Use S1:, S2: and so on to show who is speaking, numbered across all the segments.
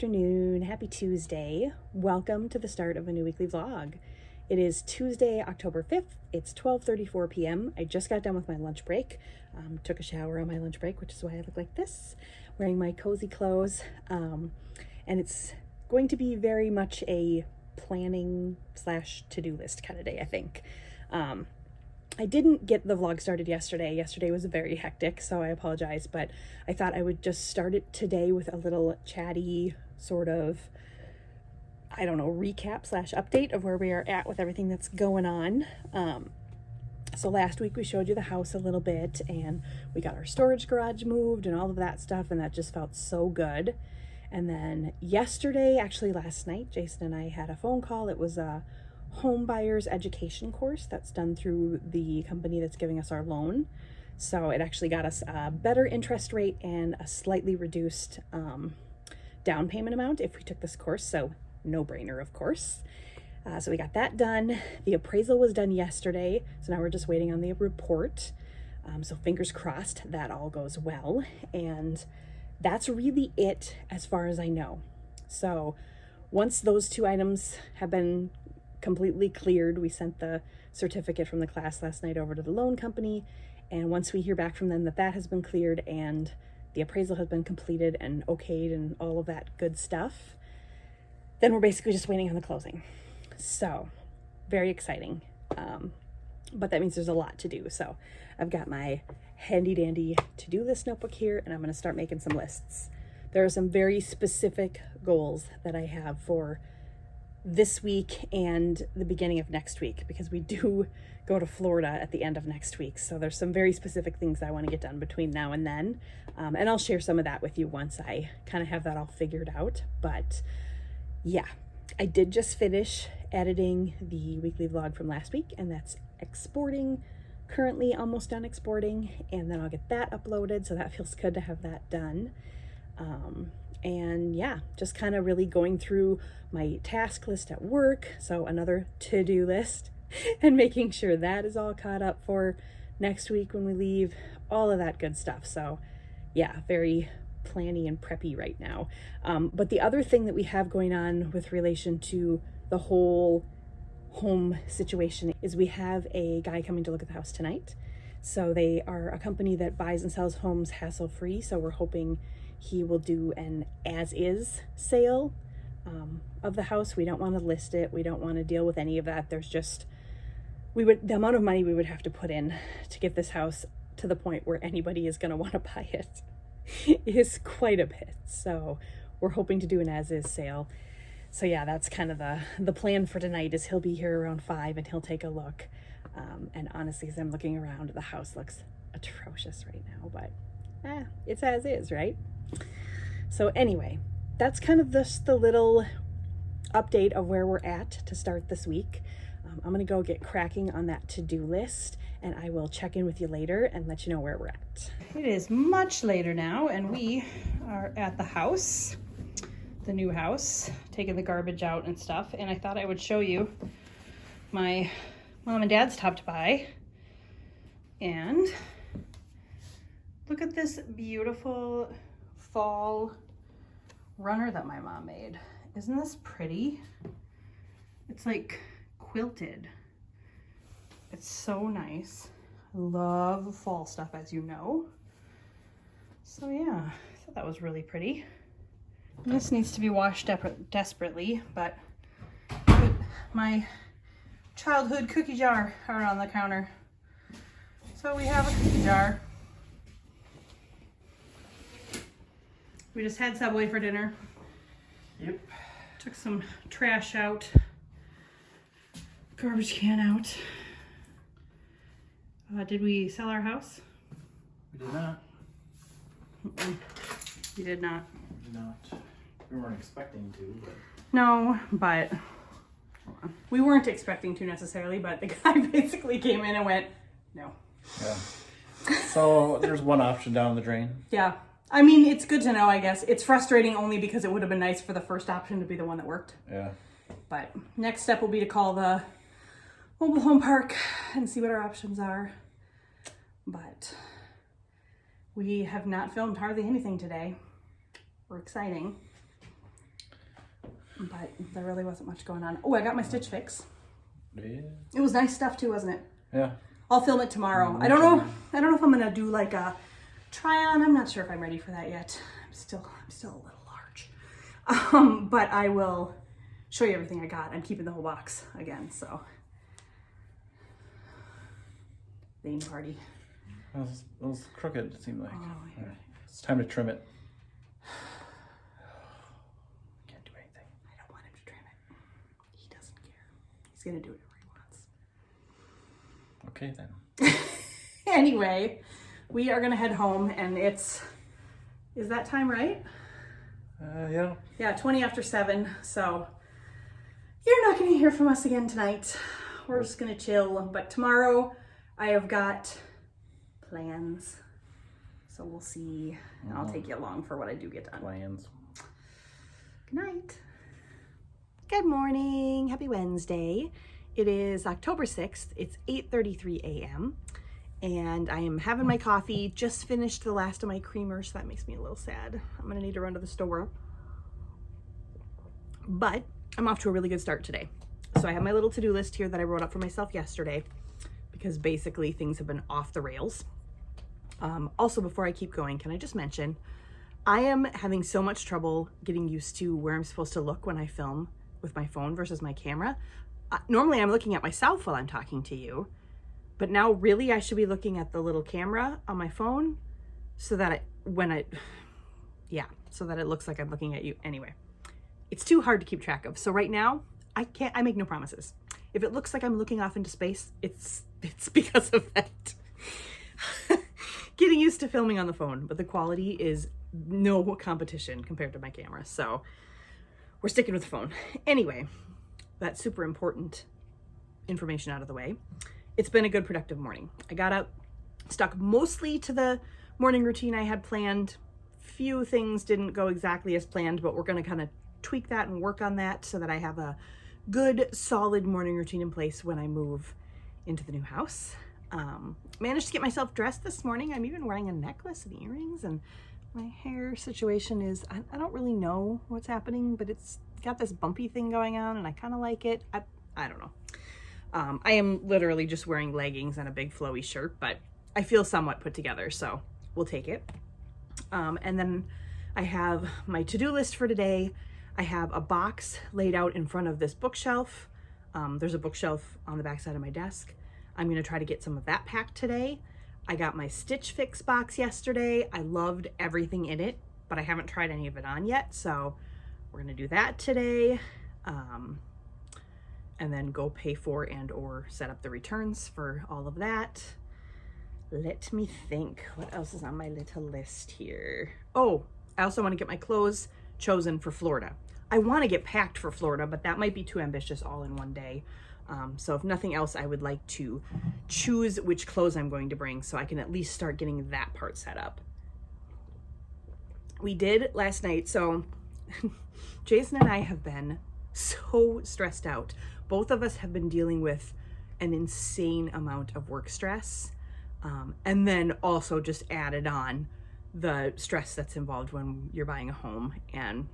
S1: afternoon. Happy Tuesday. Welcome to the start of a new weekly vlog. It is Tuesday, October 5th. It's 12:34 p.m. I just got done with my lunch break. Took a shower on my lunch break, which is why I look like this, wearing my cozy clothes. And it's going to be very much a planning / to-do list kind of day, I think. I didn't get the vlog started yesterday. Yesterday was very hectic, so I apologize, but I thought I would just start it today with a little chatty sort of, I don't know, recap / update of where we are at with everything that's going on. So last week we showed you the house a little bit, and we got our storage garage moved and all of that stuff, and that just felt so good. And then yesterday, actually last night, Jason and I had a phone call. It was a home buyers education course that's done through the company that's giving us our loan. So it actually got us a better interest rate and a slightly reduced down payment amount if we took this course. So no brainer, of course. So we got that done. The appraisal was done yesterday. So now we're just waiting on the report. So fingers crossed that all goes well. And that's really it as far as I know. So once those two items have been completely cleared, we sent the certificate from the class last night over to the loan company, and once we hear back from them that that has been cleared and the appraisal has been completed and okayed and all of that good stuff, then we're basically just waiting on the closing. So very exciting, but that means there's a lot to do. So I've got my handy dandy to-do list notebook here, and I'm going to start making some lists. There are some very specific goals that I have for this week and the beginning of next week, because we do go to Florida at the end of next week. So there's some very specific things I want to get done between now and then. And I'll share some of that with you once I kind of have that all figured out. But yeah, I did just finish editing the weekly vlog from last week, and that's exporting. Currently almost done exporting, and then I'll get that uploaded. So that feels good to have that done. And yeah, just kind of really going through my task list at work. So another to-do list and making sure that is all caught up for next week when we leave, all of that good stuff. So yeah, very planny and preppy right now. But the other thing that we have going on with relation to the whole home situation is we have a guy coming to look at the house tonight. So they are a company that buys and sells homes hassle-free. So we're hoping he will do an as-is sale of the house. We don't want to list it. We don't want to deal with any of that. There's just, the amount of money we would have to put in to get this house to the point where anybody is going to want to buy it is quite a bit. So we're hoping to do an as-is sale. So yeah, that's kind of the plan for tonight. Is he'll be here around 5 and he'll take a look. And honestly, as I'm looking around, the house looks atrocious right now, but it's as is, right? So anyway, that's kind of the little update of where we're at to start this week. I'm gonna go get cracking on that to-do list, and I will check in with you later and let you know where we're at. It is much later now, and we are at the house, the new house, taking the garbage out and stuff. And I thought I would show you, my mom and dad stopped by, and look at this beautiful fall runner that my mom made. Isn't this pretty? It's like quilted. It's so nice. I love fall stuff, as you know. So yeah, I thought that was really pretty. And this needs to be washed up desperately, but put my childhood cookie jar out on the counter. So we have a cookie jar. We just had Subway for dinner.
S2: Yep.
S1: Took some trash out. Garbage can out. Did we sell our house?
S2: We did not.
S1: We did not.
S2: We did not. We weren't expecting to, but...
S1: No, but we weren't expecting to necessarily, but the guy basically came in and went, no.
S2: Yeah. So there's one option down the drain.
S1: Yeah. I mean, it's good to know, I guess. It's frustrating only because it would have been nice for the first option to be the one that worked.
S2: Yeah.
S1: But next step will be to call the mobile home park and see what our options are. But we have not filmed hardly anything today. We're exciting. but there really wasn't much going on. Oh, I got my Stitch Fix.
S2: Yeah.
S1: It was nice stuff too, wasn't it?
S2: Yeah.
S1: I'll film it tomorrow. I don't know if I'm gonna do like a try on. I'm not sure if I'm ready for that yet. I'm still a little large. But I will show you everything I got. I'm keeping the whole box again, so. Vein party.
S2: It was crooked, it seemed like.
S1: Oh, yeah.
S2: It's time to trim it. Can't do anything.
S1: I don't want him to trim it. He doesn't care. He's gonna do whatever he wants.
S2: Okay then.
S1: Anyway, we are gonna head home, and is that time right?
S2: Yeah.
S1: Yeah, 20 after 7, so you're not gonna hear from us again tonight. We're just gonna chill, but tomorrow I have got plans, so we'll see. I'll take you along for what I do get done.
S2: Plans.
S1: Good night. Good morning. Happy Wednesday. It is October 6th. It's 8:33 a.m. and I am having my coffee. Just finished the last of my creamer, so that makes me a little sad. I'm gonna need to run to the store. But I'm off to a really good start today. So I have my little to-do list here that I wrote up for myself yesterday because basically things have been off the rails. Also, before I keep going, can I just mention, I am having so much trouble getting used to where I'm supposed to look when I film with my phone versus my camera. Normally I'm looking at myself while I'm talking to you, but now really I should be looking at the little camera on my phone so that so that it looks like I'm looking at you. Anyway, it's too hard to keep track of. So right now I make no promises. If it looks like I'm looking off into space, it's because of that. Getting used to filming on the phone, but the quality is no competition compared to my camera. So we're sticking with the phone. Anyway, that's super important information out of the way. It's been a good productive morning. I got up, stuck mostly to the morning routine I had planned. Few things didn't go exactly as planned, but we're going to kind of tweak that and work on that so that I have a good, solid morning routine in place when I move into the new house. Managed to get myself dressed this morning. I'm even wearing a necklace and earrings, and my hair situation is, I don't really know what's happening, but it's got this bumpy thing going on and I kind of like it. I don't know. I am literally just wearing leggings and a big flowy shirt, but I feel somewhat put together, so we'll take it. And then I have my to-do list for today. I have a box laid out in front of this bookshelf. There's a bookshelf on the back side of my desk. I'm going to try to get some of that packed today. I got my Stitch Fix box yesterday. I loved everything in it, but I haven't tried any of it on yet, so we're going to do that today. And then go pay for and or set up the returns for all of that. Let me think. What else is on my little list here? Oh, I also want to get my clothes chosen for Florida. I want to get packed for Florida, but that might be too ambitious all in one day. So if nothing else, I would like to choose which clothes I'm going to bring so I can at least start getting that part set up. We did last night. So Jason and I have been so stressed out. Both of us have been dealing with an insane amount of work stress. And then also just added on the stress that's involved when you're buying a home and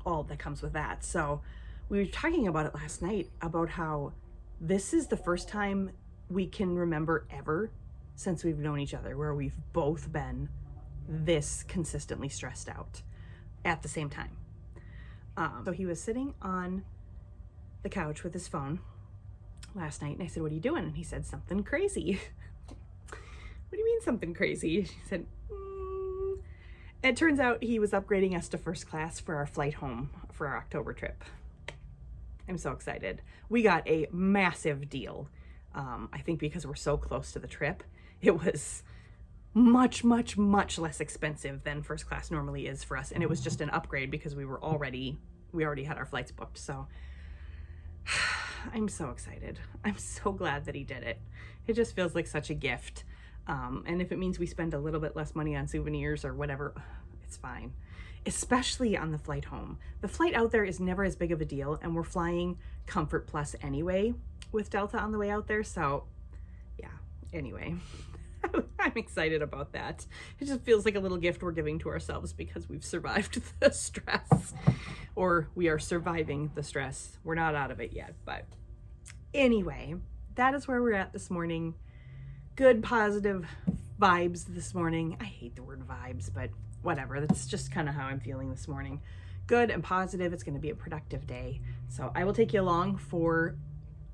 S1: all that comes with that. So we were talking about it last night about how this is the first time we can remember ever since we've known each other where we've both been this consistently stressed out at the same time. So he was sitting on the couch with his phone last night and I said, "What are you doing?" And he said, "Something crazy." "What do you mean something crazy?" She said, It turns out he was upgrading us to first class for our flight home for our October trip. I'm so excited. We got a massive deal. I think because we're so close to the trip, it was much, much, much less expensive than first class normally is for us. And it was just an upgrade because we already had our flights booked. So I'm so excited. I'm so glad that he did it. It just feels like such a gift. And if it means we spend a little bit less money on souvenirs or whatever, it's fine. Especially on the flight home. The flight out there is never as big of a deal, and we're flying Comfort Plus anyway with Delta on the way out there. So yeah, anyway, I'm excited about that. It just feels like a little gift we're giving to ourselves because we've survived the stress, or we are surviving the stress. We're not out of it yet, but anyway, that is where we're at this morning. Good positive vibes this morning. I hate the word vibes, but whatever. That's just kind of how I'm feeling this morning. Good and positive. It's going to be a productive day. So I will take you along for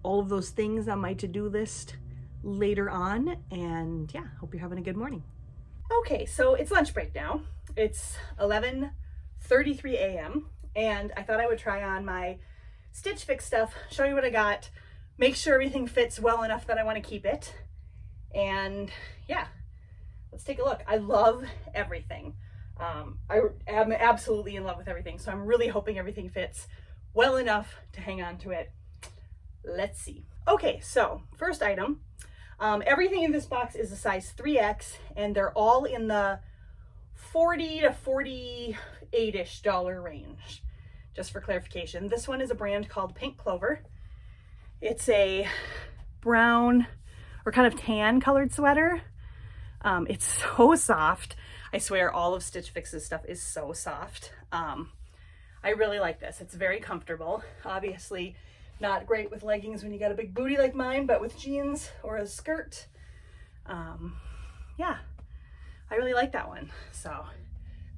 S1: all of those things on my to-do list later on. And yeah, hope you're having a good morning. Okay, so it's lunch break now. It's 11:33 a.m. and I thought I would try on my Stitch Fix stuff, show you what I got, make sure everything fits well enough that I want to keep it. And yeah, let's take a look. I love everything. I am absolutely in love with everything, so I'm really hoping everything fits well enough to hang on to it. Let's see. Okay, so first item, everything in this box is a size 3X, and they're all in the $40 to $48-ish range. Just for clarification, this one is a brand called Pink Clover. It's a brown or kind of tan colored sweater. It's so soft. I swear all of Stitch Fix's stuff is so soft. I really like this. It's very comfortable. Obviously not great with leggings when you got a big booty like mine, but with jeans or a skirt, yeah, I really like that one. So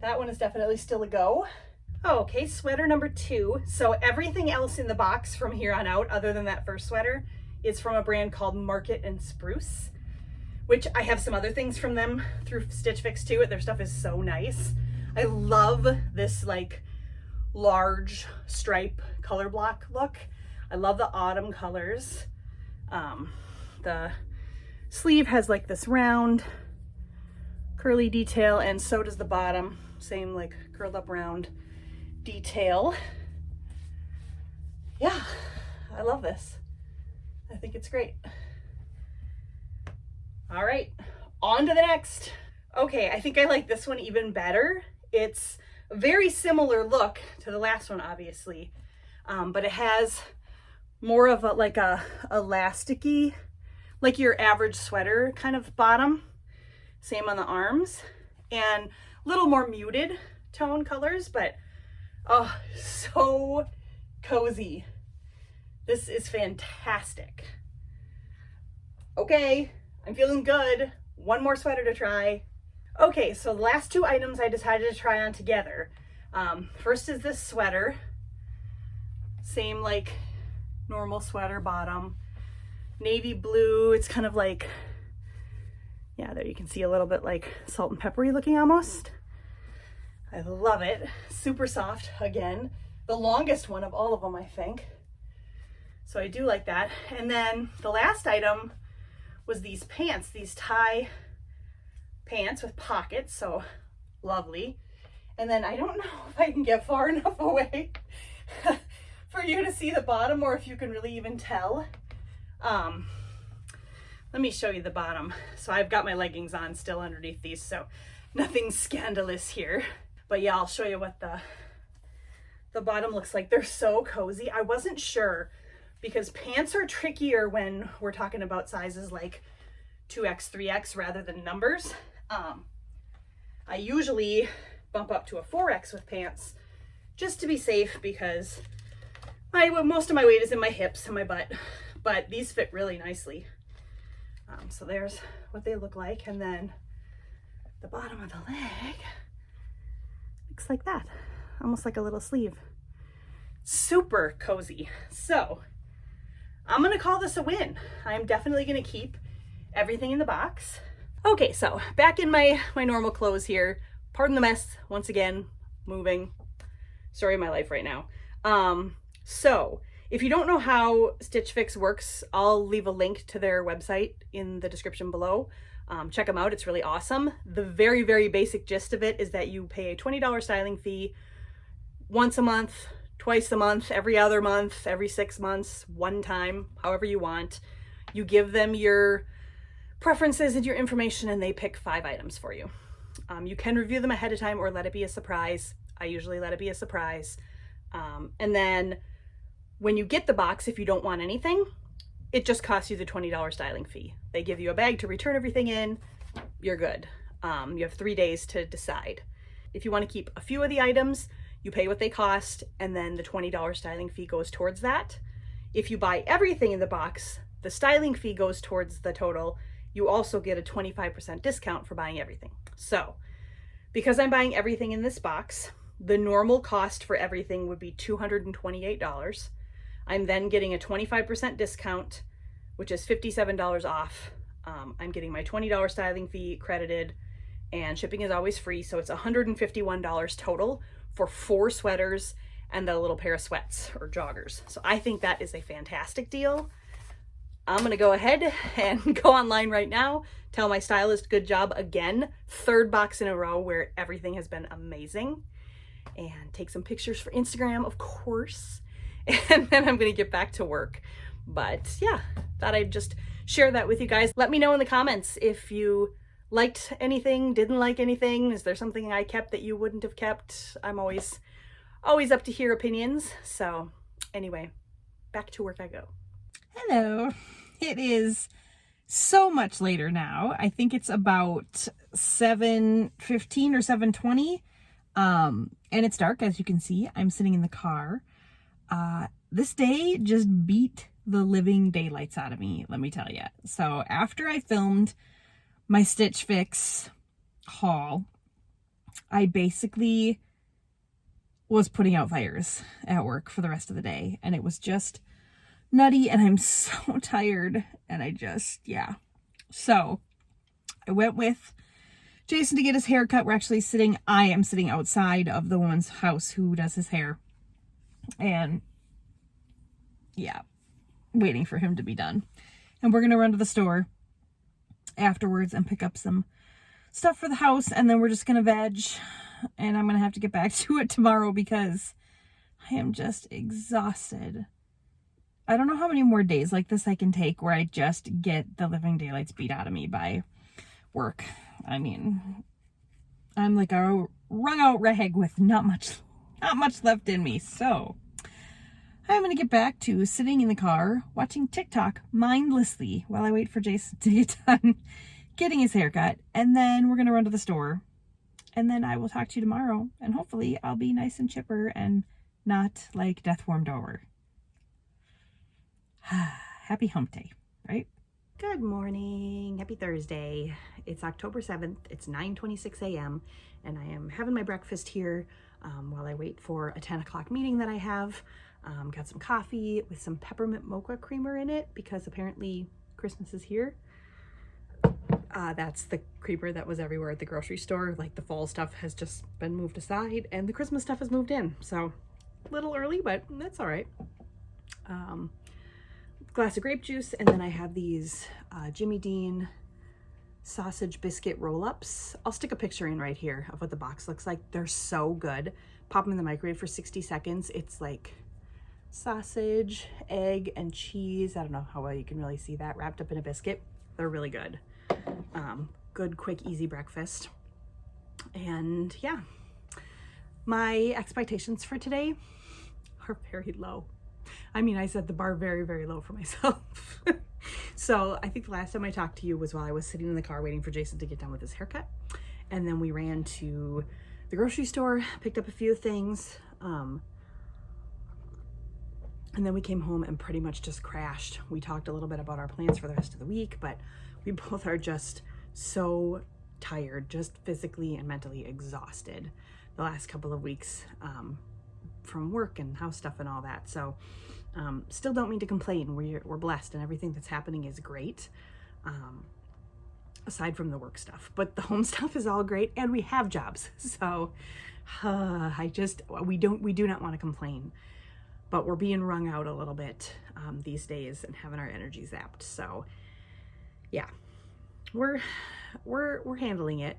S1: that one is definitely still a go. Okay, sweater number 2. So everything else in the box from here on out, other than that first sweater, is from a brand called Market and Spruce, which I have some other things from them through Stitch Fix too. Their stuff is so nice. I love this like large stripe color block look. I love the autumn colors. The sleeve has like this round curly detail, and so does the bottom. Same like curled up round detail. Yeah, I love this. I think it's great. All right, on to the next. Okay, I think I like this one even better. It's a very similar look to the last one, obviously, but it has more of a like a elasticy, like your average sweater kind of bottom. Same on the arms, and a little more muted tone colors, but oh, so cozy. This is fantastic. Okay, I'm feeling good. One more sweater to try. Okay, so the last 2 items I decided to try on together. First is this sweater. Same like normal sweater bottom. Navy blue. It's kind of like, yeah, there you can see a little bit like salt and peppery looking almost. I love it. Super soft again. The longest one of all of them, I think. So I do like that. And then the last item was these pants, these tie pants with pockets, so lovely. And then I don't know if I can get far enough away for you to see the bottom, or if you can really even tell. Let me show you the bottom. So I've got my leggings on still underneath these, so nothing scandalous here. But yeah, I'll show you what the bottom looks like. They're so cozy. I wasn't sure, because pants are trickier when we're talking about sizes like 2X, 3X rather than numbers. I usually bump up to a 4X with pants just to be safe, because most of my weight is in my hips and my butt, but these fit really nicely. So there's what they look like. And then the bottom of the leg looks like that, almost like a little sleeve. Super cozy. So I'm gonna call this a win. I'm definitely gonna keep everything in the box. Okay, so back in my normal clothes here. Pardon the mess, once again, moving. Story of my life right now. So if you don't know how Stitch Fix works, I'll leave a link to their website in the description below. Check them out, it's really awesome. The very, very basic gist of it is that you pay a $20 styling fee once a month, twice a month, every other month, every 6 months, one time, however you want. You give them your preferences and your information, and they pick 5 items for you. You can review them ahead of time or let it be a surprise. I usually let it be a surprise. And then when you get the box, if you don't want anything, it just costs you the $20 styling fee. They give you a bag to return everything in, you're good. You have 3 days to decide. If you want to keep a few of the items, you pay what they cost, and then the $20 styling fee goes towards that. If you buy everything in the box, the styling fee goes towards the total. You also get a 25% discount for buying everything. So, because I'm buying everything in this box, the normal cost for everything would be $228. I'm then getting a 25% discount, which is $57 off. I'm getting my $20 styling fee credited, and shipping is always free, so it's $151 total for 4 sweaters and a little pair of sweats or joggers. So I think that is a fantastic deal. I'm going to go ahead and go online right now, tell my stylist good job again, 3rd box in a row where everything has been amazing, and take some pictures for Instagram, of course, and then I'm going to get back to work. But yeah, thought I'd just share that with you guys. Let me know in the comments if you liked anything, didn't like anything. Is there something I kept that you wouldn't have kept? I'm always up to hear opinions. So anyway, back to work I go.
S3: Hello. It is so much later now. I think it's about 7:15 or 7:20. And it's dark, as you can see. I'm sitting in the car. This day just beat the living daylights out of me, let me tell you. So after I filmed my Stitch Fix haul, I basically was putting out fires at work for the rest of the day, and it was just nutty, and I'm so tired, and yeah. So I went with Jason to get his hair cut. I am sitting outside of the woman's house who does his hair, and yeah, waiting for him to be done. And we're gonna run to the store afterwards and pick up some stuff for the house, and then we're just gonna veg, and I'm gonna have to get back to it tomorrow because I am just exhausted. I don't know how many more days like this I can take where I just get the living daylights beat out of me by work. I mean, I'm like a wrung out rag with not much left in me. So I'm going to get back to sitting in the car watching TikTok mindlessly while I wait for Jason to get done getting his haircut. And then we're going to run to the store. And then I will talk to you tomorrow. And hopefully I'll be nice and chipper and not like death warmed over. Happy hump day, right?
S1: Good morning. Happy Thursday. It's October 7th. It's 9:26 a.m. and I am having my breakfast here while I wait for a 10 o'clock meeting that I have. Got some coffee with some peppermint mocha creamer in it because apparently Christmas is here. That's the creamer that was everywhere at the grocery store. Like the fall stuff has just been moved aside and the Christmas stuff has moved in. So a little early, but that's all right. Glass of grape juice, and then I have these Jimmy Dean sausage biscuit roll-ups. I'll stick a picture in right here of what the box looks like. They're so good. Pop them in the microwave for 60 seconds. It's like sausage, egg, and cheese. I don't know how well you can really see that wrapped up in a biscuit. They're really good. Good, quick, easy breakfast. And yeah, my expectations for today are very low. I mean, I set the bar very, very low for myself. So I think the last time I talked to you was while I was sitting in the car waiting for Jason to get done with his haircut. And then we ran to the grocery store, picked up a few things. And then we came home and pretty much just crashed. We talked a little bit about our plans for the rest of the week, but we both are just so tired, just physically and mentally exhausted the last couple of weeks from work and house stuff and all that. So still don't mean to complain. We're blessed and everything that's happening is great, aside from the work stuff. But the home stuff is all great and we have jobs. So we do not want to complain. But we're being wrung out a little bit these days and having our energy zapped. So yeah, we're handling it.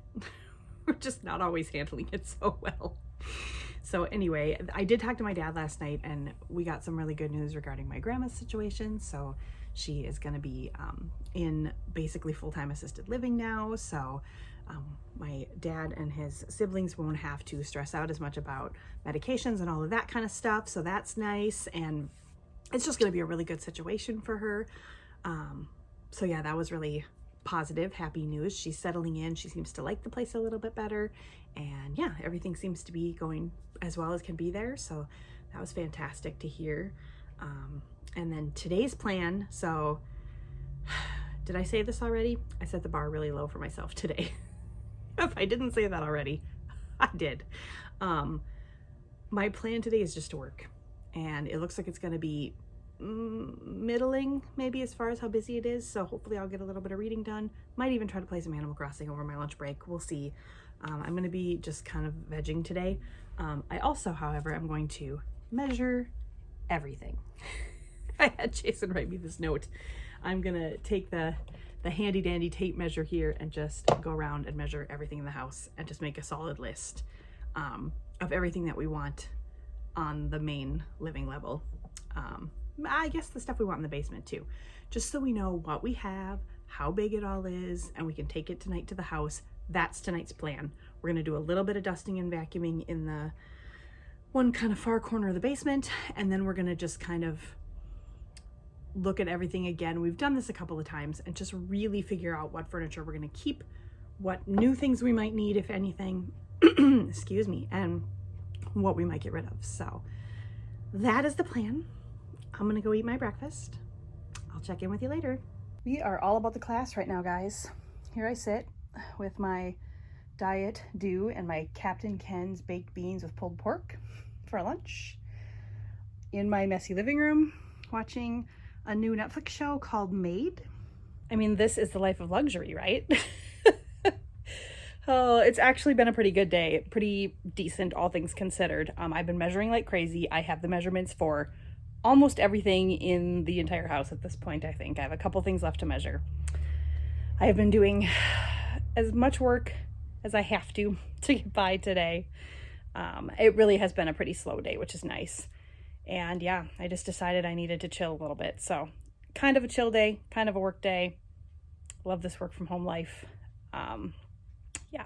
S1: We're just not always handling it so well. So anyway, I did talk to my dad last night and we got some really good news regarding my grandma's situation. So she is going to be in basically full-time assisted living now. So my dad and his siblings won't have to stress out as much about medications and all of that kind of stuff. So that's nice. And it's just going to be a really good situation for her. So yeah, that was really positive, happy news. She's settling in. She seems to like the place a little bit better. And yeah, everything seems to be going as well as can be there. So that was fantastic to hear. And then today's plan. So did I say this already? I set the bar really low for myself today. If I didn't say that already, I did. My plan today is just to work. And it looks like it's going to be middling, maybe, as far as how busy it is. So hopefully I'll get a little bit of reading done. Might even try to play some Animal Crossing over my lunch break. We'll see. I'm going to be just kind of vegging today. I also, however, am going to measure everything. I had Jason write me this note. I'm going to take the handy dandy tape measure here and just go around and measure everything in the house and just make a solid list of everything that we want on the main living level. I guess the stuff we want in the basement too, just so we know what we have, how big it all is, and we can take it tonight to the house. That's tonight's plan. We're going to do a little bit of dusting and vacuuming in the one kind of far corner of the basement, and then we're going to just kind of look at everything again. We've done this a couple of times, and just really figure out what furniture we're going to keep, what new things we might need, if anything, excuse me, and what we might get rid of. So that is the plan. I'm going to go eat my breakfast. I'll check in with you later. We are all about the class right now, guys. Here I sit with my Diet Dew and my Captain Ken's baked beans with pulled pork for lunch in my messy living room, watching a new Netflix show called Maid. I mean, this is the life of luxury, right? Oh, it's actually been a pretty good day. Pretty decent, all things considered. I've been measuring like crazy. I have the measurements for almost everything in the entire house at this point, I think. I have a couple things left to measure. I have been doing as much work as I have to get by today. It really has been a pretty slow day, which is nice. And yeah, I just decided I needed to chill a little bit. So kind of a chill day, kind of a work day. Love this work from home life. Yeah,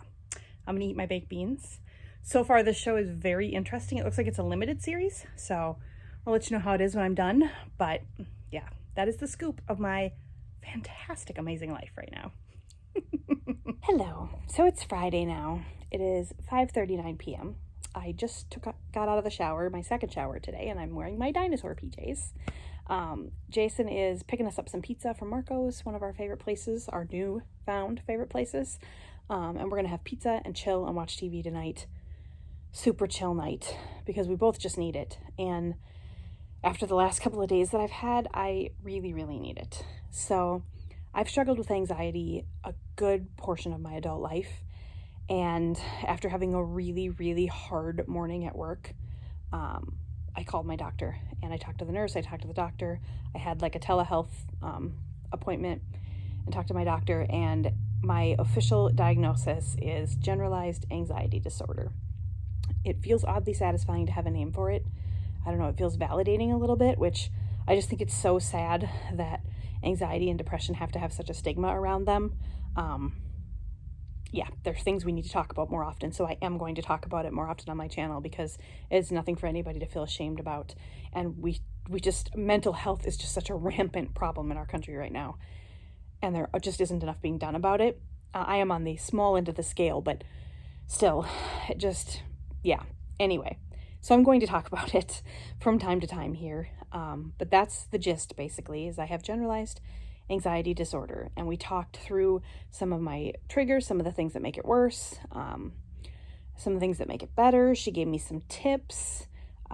S1: I'm gonna eat my baked beans. So far, this show is very interesting. It looks like it's a limited series, so I'll let you know how it is when I'm done. But yeah, that is the scoop of my fantastic, amazing life right now. Hello. So it's Friday now. It is 5:39 p.m. I just got out of the shower, my second shower today, and I'm wearing my dinosaur PJs. Jason is picking us up some pizza from Marco's, one of our favorite places, our new found favorite places. And we're going to have pizza and chill and watch TV tonight. Super chill night, because we both just need it. And after the last couple of days that I've had, I really, really need it. So I've struggled with anxiety a good portion of my adult life. And after having a really, really hard morning at work, I called my doctor and I talked to the nurse. I talked to the doctor. I had like a telehealth appointment and talked to my doctor, and my official diagnosis is generalized anxiety disorder. It feels oddly satisfying to have a name for it. I don't know, it feels validating a little bit, which I just think it's so sad that anxiety and depression have to have such a stigma around them. Yeah, there's things we need to talk about more often, so I am going to talk about it more often on my channel, because it's nothing for anybody to feel ashamed about. And we just, mental health is just such a rampant problem in our country right now, and there just isn't enough being done about it. I am on the small end of the scale, but still, it just, yeah. Anyway, so I'm going to talk about it from time to time here, but that's the gist, basically, is I have generalized anxiety disorder, and we talked through some of my triggers, some of the things that make it worse, some of the things that make it better. She gave me some tips,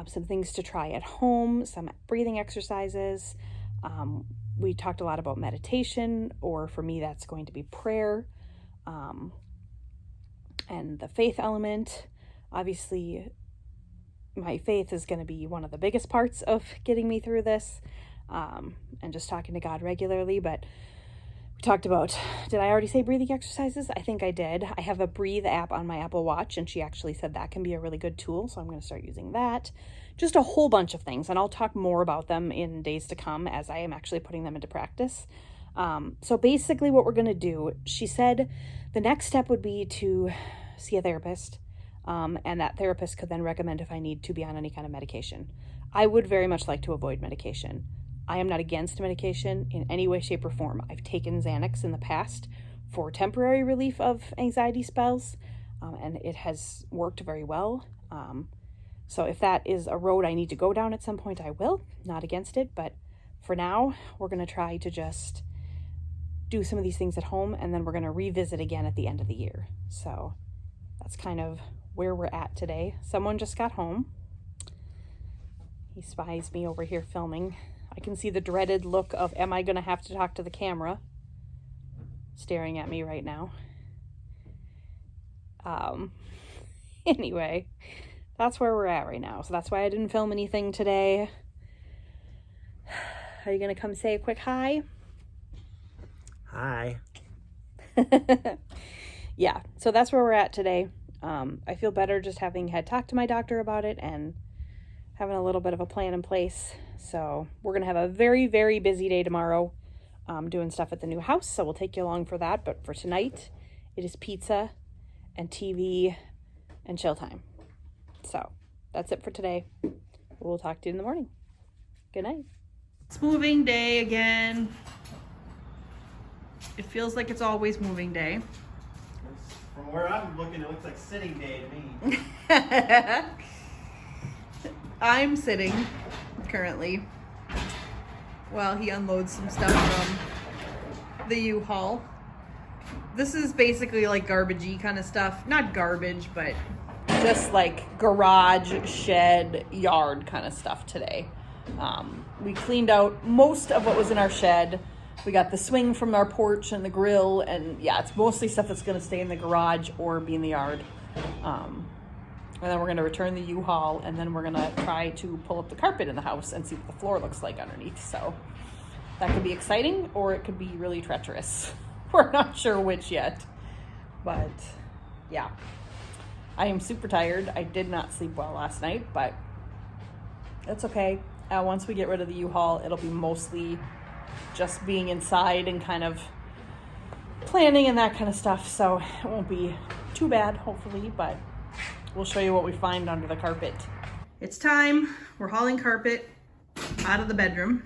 S1: some things to try at home, some breathing exercises. We talked a lot about meditation, or for me, that's going to be prayer, and the faith element. Obviously, my faith is going to be one of the biggest parts of getting me through this, and just talking to God regularly. But we talked about, did I already say breathing exercises? I think I did. I have a Breathe app on my Apple Watch, and she actually said that can be a really good tool, so I'm going to start using that. Just a whole bunch of things, and I'll talk more about them in days to come as I am actually putting them into practice. So basically what we're going to do, she said the next step would be to see a therapist, and that therapist could then recommend if I need to be on any kind of medication. I would very much like to avoid medication. I am not against medication in any way, shape, or form. I've taken Xanax in the past for temporary relief of anxiety spells, and it has worked very well. So if that is a road I need to go down at some point, I will. Not against it, but for now, we're going to try to just do some of these things at home, and then we're going to revisit again at the end of the year. So that's kind of where we're at today. Someone just got home. He spies me over here filming. I can see the dreaded look of, am I going to have to talk to the camera? Staring at me right now. Anyway, that's where we're at right now. So that's why I didn't film anything today. Are you going to come say a quick hi?
S2: Hi.
S1: Yeah, so that's where we're at today. I feel better just having had talked to my doctor about it and having a little bit of a plan in place. So we're going to have a very, very busy day tomorrow doing stuff at the new house. So we'll take you along for that. But for tonight, it is pizza and TV and chill time. So that's it for today. We'll talk to you in the morning. Good night. It's moving day again. It feels like it's always moving day.
S2: From where I'm looking, it looks like sitting day to me.
S1: I'm sitting currently while he unloads some stuff from the U-Haul. This is basically like garbagey kind of stuff. Not garbage, but just like garage, shed, yard kind of stuff today. We cleaned out most of what was in our shed. We got the swing from our porch and the grill, and yeah, it's mostly stuff that's going to stay in the garage or be in the yard. And then we're going to return the U-Haul, and then we're going to try to pull up the carpet in the house and see what the floor looks like underneath. So that could be exciting, or it could be really treacherous. We're not sure which yet. But yeah, I am super tired. I did not sleep well last night, but that's okay. Once we get rid of the U-Haul, it'll be mostly just being inside and kind of planning and that kind of stuff. So it won't be too bad, hopefully, but we'll show you what we find under the carpet. It's time. We're hauling carpet out of the bedroom.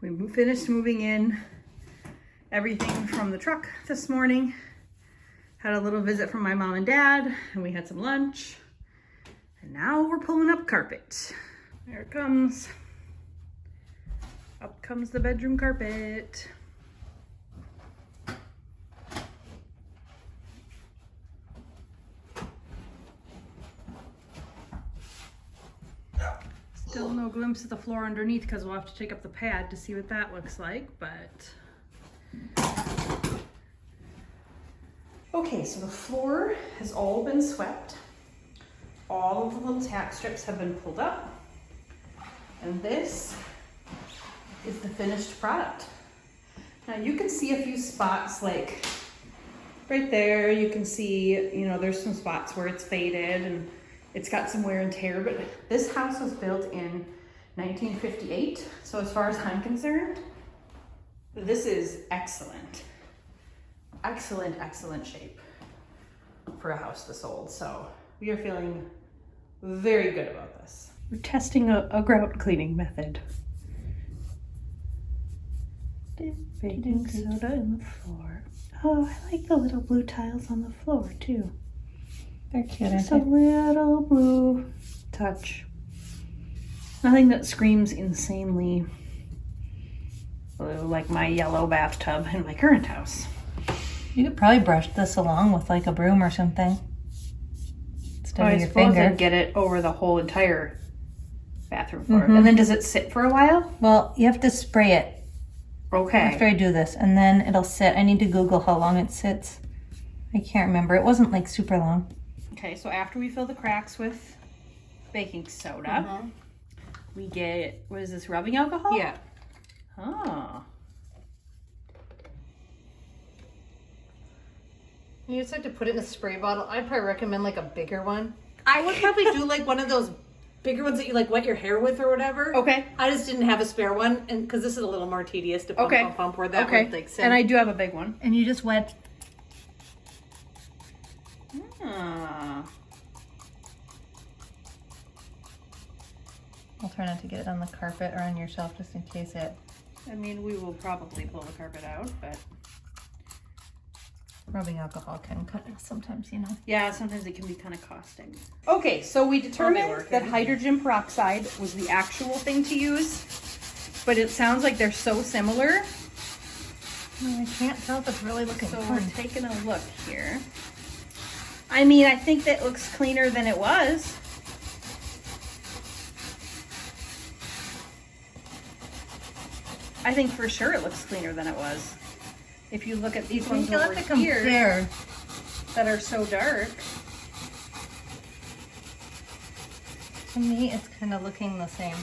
S1: We finished moving in everything from the truck this morning. Had a little visit from my mom and dad, and we had some lunch. And now we're pulling up carpet. There it comes. Up comes the bedroom carpet. Still no glimpse of the floor underneath because we'll have to take up the pad to see what that looks like, but... Okay, so the floor has all been swept. All of the little tack strips have been pulled up. And this is the finished product. Now you can see a few spots, like right there, you can see, you know, there's some spots where it's faded and it's got some wear and tear, but this house was built in 1958. So as far as I'm concerned, this is excellent. Excellent, excellent shape for a house this old. So we are feeling very good about this. We're testing a grout cleaning method. Baking soda in the floor. Oh, I like the little blue tiles on the floor too.
S3: They're cute.
S1: Just a little blue touch. Nothing that screams insanely blue like my yellow bathtub in my current house.
S3: You could probably brush this along with like a broom or something. Instead of your
S1: suppose
S3: finger.
S1: I'd get it over the whole entire bathroom floor. And then does it sit for a while?
S3: Well, you have to spray it
S1: Okay.
S3: after I do this, and then it'll sit. I need to Google how long it sits. I can't remember. It wasn't like super long.
S1: Okay, so after we fill the cracks with baking soda, we get, what is this, rubbing alcohol?
S3: Yeah.
S1: Oh.
S4: You just have to put it in a spray bottle. I'd probably recommend like a bigger one. I would probably do like one of those bigger ones that you like wet your hair with or whatever.
S1: Okay.
S4: I just didn't have a spare one, and because this is a little more tedious to pump where that would like sit.
S1: And I do have a big one.
S3: And you just wet.
S4: I'll try not to get it on the carpet or on your shelf just in case it.
S1: I mean, we will probably pull the carpet out, but
S4: Rubbing alcohol can cut sometimes, you know.
S1: yeah, sometimes it can be kind of caustic. Okay, so we determined that hydrogen peroxide was the actual thing to use, but it sounds like they're so similar.
S4: I can't tell if it's really looking
S1: So
S4: fun.
S1: we're taking a look here. I mean, I think that looks cleaner than it was. I think for sure it looks cleaner than it was. If you look at these ones
S4: You'll
S1: over
S4: have to
S1: here
S4: compare.
S1: that are so dark.
S4: To me, it's kind of looking the same.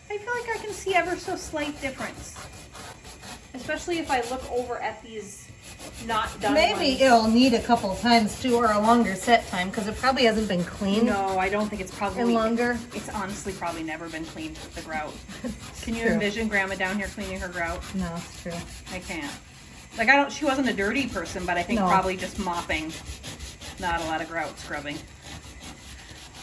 S1: I feel like I can see ever so slight difference. Especially if I look over at these not done
S4: Maybe
S1: ones.
S4: it'll need a couple times too, or a longer set time, because it probably hasn't been cleaned
S1: No, I don't think it's probably
S4: in longer.
S1: It's honestly probably never been cleaned, the grout. Can you
S4: true.
S1: envision Grandma down here cleaning her grout?
S4: No, it's true.
S1: I can't. Like she wasn't a dirty person, but I think
S4: No.
S1: probably just mopping. Not a lot of grout scrubbing.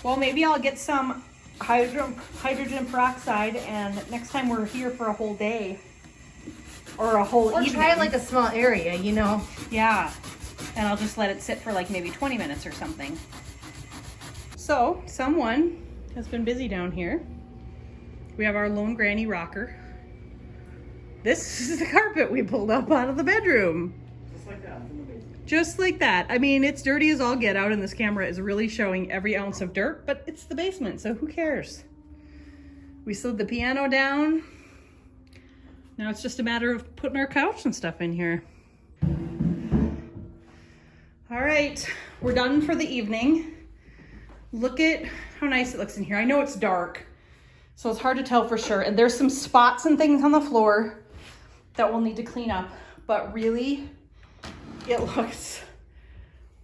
S1: Well, maybe I'll get some hydrogen peroxide, and next time we're here for a whole day or a whole
S4: Or
S1: evening.
S4: try like a small area, you know.
S1: Yeah, and I'll just let it sit for like maybe 20 minutes or something. So, someone has been busy down here. We have our lone granny rocker. This is the carpet we pulled up out of the bedroom.
S2: Just like that, in the basement.
S1: Just like that. I mean, it's dirty as all get out, and this camera is really showing every ounce of dirt, but it's the basement, so who cares? We slid the piano down. Now it's just a matter of putting our couch and stuff in here. All right, we're done for the evening. Look at how nice it looks in here. I know it's dark, so it's hard to tell for sure. And there's some spots and things on the floor that we'll need to clean up, but really, it looks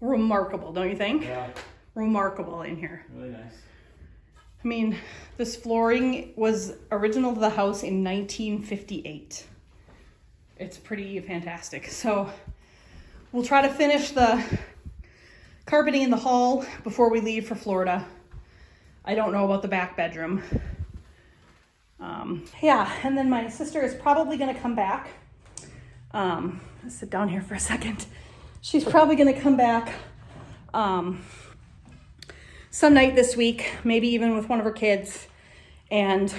S1: remarkable, don't you think?
S2: Yeah,
S1: Remarkable in here.
S2: really nice.
S1: I mean, this flooring was original to the house in 1958. It's pretty fantastic. So we'll try to finish the carpeting in the hall before we leave for Florida. I don't know about the back bedroom. Yeah, and then my sister is probably gonna come back. I'll sit down here for a second. She's probably gonna come back some night this week, maybe even with one of her kids, and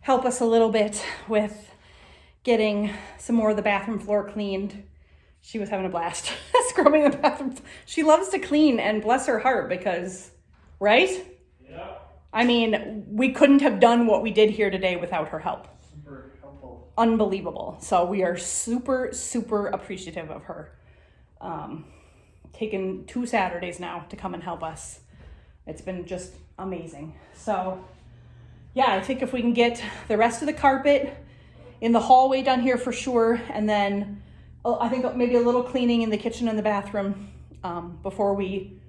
S1: help us a little bit with getting some more of the bathroom floor cleaned. She was having a blast scrubbing the bathroom. She loves to clean, and bless her heart, because, right?
S2: Yeah,
S1: I mean, we couldn't have done what we did here today without her help.
S2: super helpful.
S1: Unbelievable. So we are super, super appreciative of her. Taken 2 Saturdays now to come and help us. It's been just amazing. So yeah, I think if we can get the rest of the carpet in the hallway done here for sure, and then I think maybe a little cleaning in the kitchen and the bathroom before we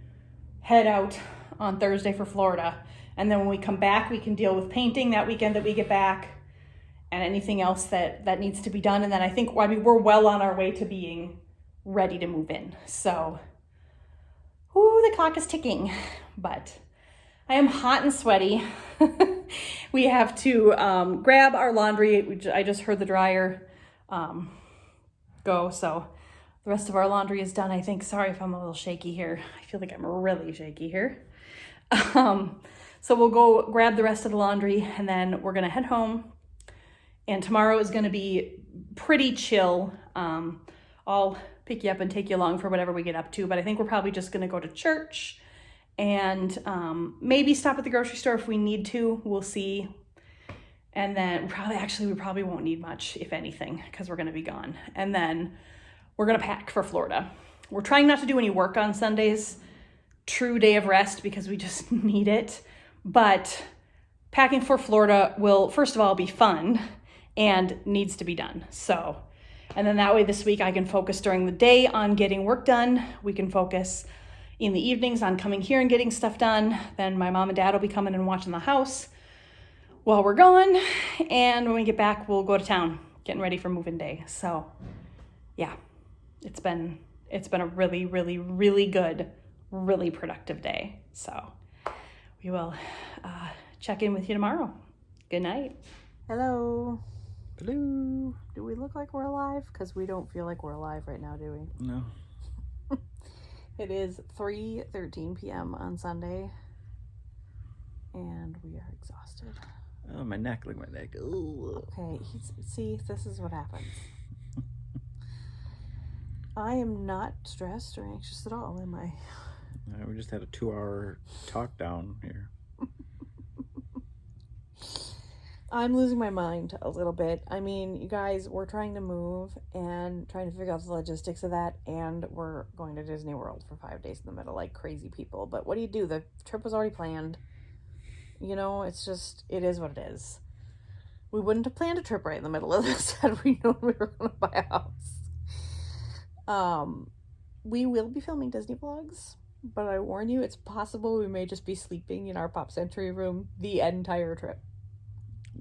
S1: head out on Thursday for Florida. And then when we come back, we can deal with painting that weekend that we get back, and anything else that needs to be done. And then I think, I mean, we're well on our way to being ready to move in. So, ooh, the clock is ticking, but I am hot and sweaty. We have to grab our laundry. I just heard the dryer go, so the rest of our laundry is done, I think. Sorry if I'm a little shaky here. I feel like I'm really shaky here. So we'll go grab the rest of the laundry, and then we're gonna head home. And tomorrow is gonna be pretty chill. I'll pick you up and take you along for whatever we get up to, but I think we're probably just gonna go to church and maybe stop at the grocery store if we need to. We'll see. And then we probably won't need much, if anything, because we're gonna be gone. And then we're gonna pack for Florida. We're trying not to do any work on Sundays. True day of rest, because we just need it. But packing for Florida will, first of all, be fun and needs to be done. So, and then that way this week I can focus during the day on getting work done. We can focus in the evenings on coming here and getting stuff done. Then my mom and dad will be coming and watching the house while we're gone. And when we get back, we'll go to town, getting ready for moving day. So yeah, it's been it's been a really, really, really good, really productive day. So we will check in with you tomorrow. Good night.
S3: Hello.
S5: Hello.
S3: Do we look like we're alive? Because we don't feel like we're alive right now, do we?
S5: No.
S3: It is 3:13 p.m. on Sunday, and we are exhausted.
S5: Oh, my neck. Look at my neck. Ooh.
S3: Okay, see, this is what happens. I am not stressed or anxious at all, am I?
S5: We just had a 2-hour talk down here.
S3: I'm losing my mind a little bit. I mean, you guys, we're trying to move and trying to figure out the logistics of that, and we're going to Disney World for 5 days in the middle like crazy people. But what do? The trip was already planned. You know, it's just, it is what it is. We wouldn't have planned a trip right in the middle of this had we known we were going to buy a house. We will be filming Disney vlogs, but I warn you, it's possible we may just be sleeping in our Pop Century room the entire trip.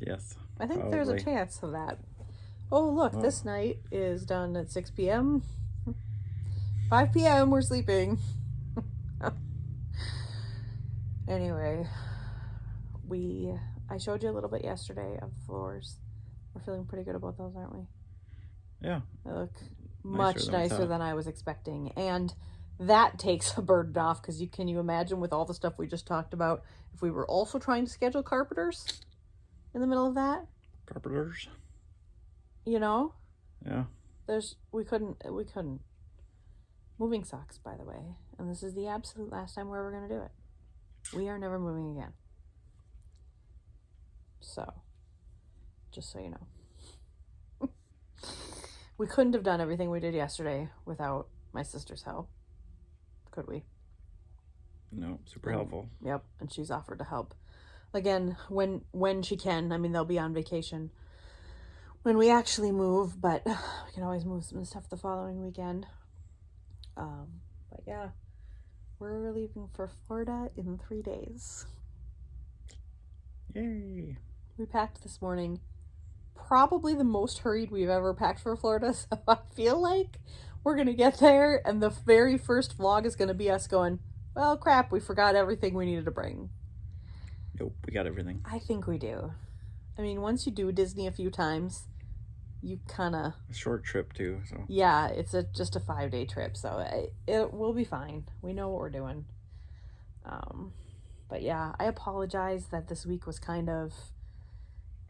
S5: Yes.
S3: I think
S5: probably.
S3: there's a chance of that. Oh, look, this night is done at 6 p.m. 5 p.m. we're sleeping. Anyway, I showed you a little bit yesterday of the floors. We're feeling pretty good about those, aren't we?
S5: Yeah.
S3: They look
S5: Nicer
S3: much
S5: than we
S3: nicer
S5: thought.
S3: than I was expecting. And that takes a burden off, because can you imagine, with all the stuff we just talked about, if we were also trying to schedule carpenters in the middle of that?
S5: Carpenters.
S3: You know?
S5: Yeah.
S3: We couldn't. Moving sucks, by the way. And this is the absolute last time we're ever going to do it. We are never moving again. So, just so you know. We couldn't have done everything we did yesterday without my sister's help. Could we?
S5: No. Super helpful.
S3: Yep. And she's offered to help. Again, when she can. I mean, they'll be on vacation when we actually move, but we can always move some stuff the following weekend. But yeah, we're leaving for Florida in 3 days.
S5: Yay.
S3: We packed this morning. Probably the most hurried we've ever packed for Florida, so I feel like we're going to get there, and the very first vlog is going to be us going, well, crap, we forgot everything we needed to bring.
S5: Nope. We got everything.
S3: I think we do. I mean, once you do Disney a few times, you kind of...
S5: A short trip, too. So.
S3: Yeah, it's just a 5-day trip, so it will be fine. We know what we're doing. But yeah, I apologize that this week was kind of...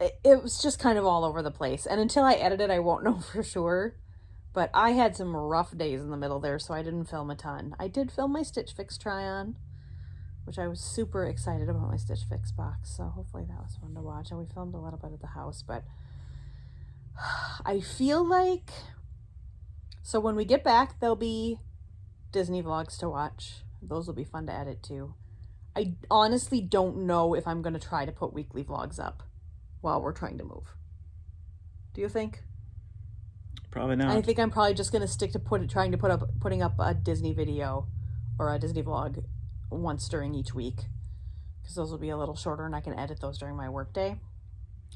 S3: It was just kind of all over the place. And until I edit it, I won't know for sure. But I had some rough days in the middle there, so I didn't film a ton. I did film my Stitch Fix try-on, which I was super excited about, my Stitch Fix box. So hopefully that was fun to watch. And we filmed a little bit at the house, but I feel like... So when we get back, there'll be Disney vlogs to watch. Those will be fun to edit too. I honestly don't know if I'm going to try to put weekly vlogs up while we're trying to move. Do you think?
S5: Probably not.
S3: I think I'm probably just going to stick to putting up a Disney video or a Disney vlog once during each week, because those will be a little shorter and I can edit those during my work day.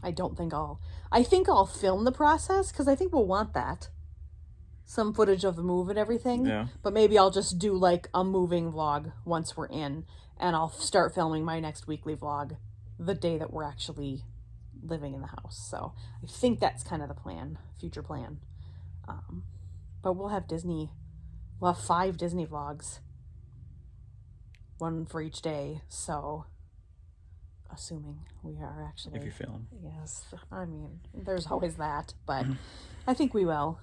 S3: I think I'll film the process, because I think we'll want that. Some footage of the move and everything.
S5: Yeah.
S3: But maybe I'll just do like a moving vlog once we're in, and I'll start filming my next weekly vlog the day that we're actually living in the house. So I think that's kind of the future plan. But we'll have 5 Disney vlogs, one for each day. So assuming we are actually,
S5: If you film.
S3: yes, I mean, there's always that, but I think we will.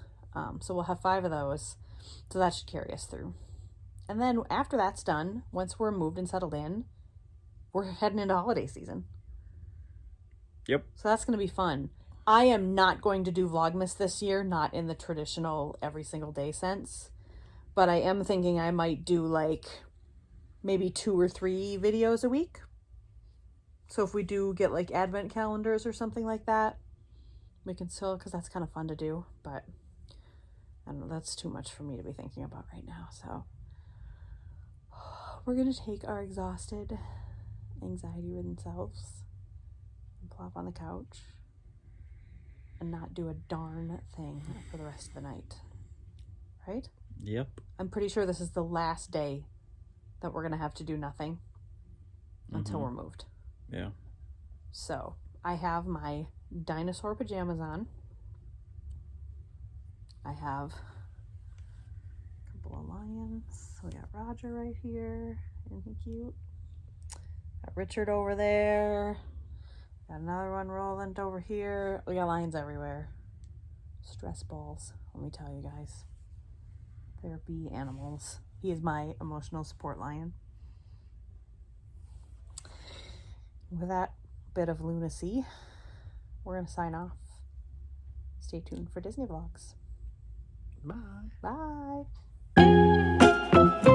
S3: So we'll have 5 of those, so that should carry us through. And then after that's done, once we're moved and settled in, we're heading into holiday season.
S5: Yep.
S3: So that's going to be fun. I am not going to do Vlogmas this year, not in the traditional every single day sense, but I am thinking I might do like maybe 2 or 3 videos a week. So if we do get like advent calendars or something like that, we can still, because that's kind of fun to do, but I don't know, that's too much for me to be thinking about right now. So we're going to take our exhausted, anxiety-ridden selves and plop on the couch and not do a darn thing for the rest of the night. Right?
S5: Yep.
S1: I'm pretty sure this is the last day that we're going to have to do nothing until we're moved.
S5: Yeah.
S1: So I have my dinosaur pajamas on. I have a couple of lions. We got Roger right here. Isn't he cute? Got Richard over there. Got another one rolling over here. We got lions everywhere. Stress balls, let me tell you guys. They're bee animals. He is my emotional support lion. With that bit of lunacy, we're going to sign off. Stay tuned for Disney Vlogs.
S5: Bye.
S1: Bye.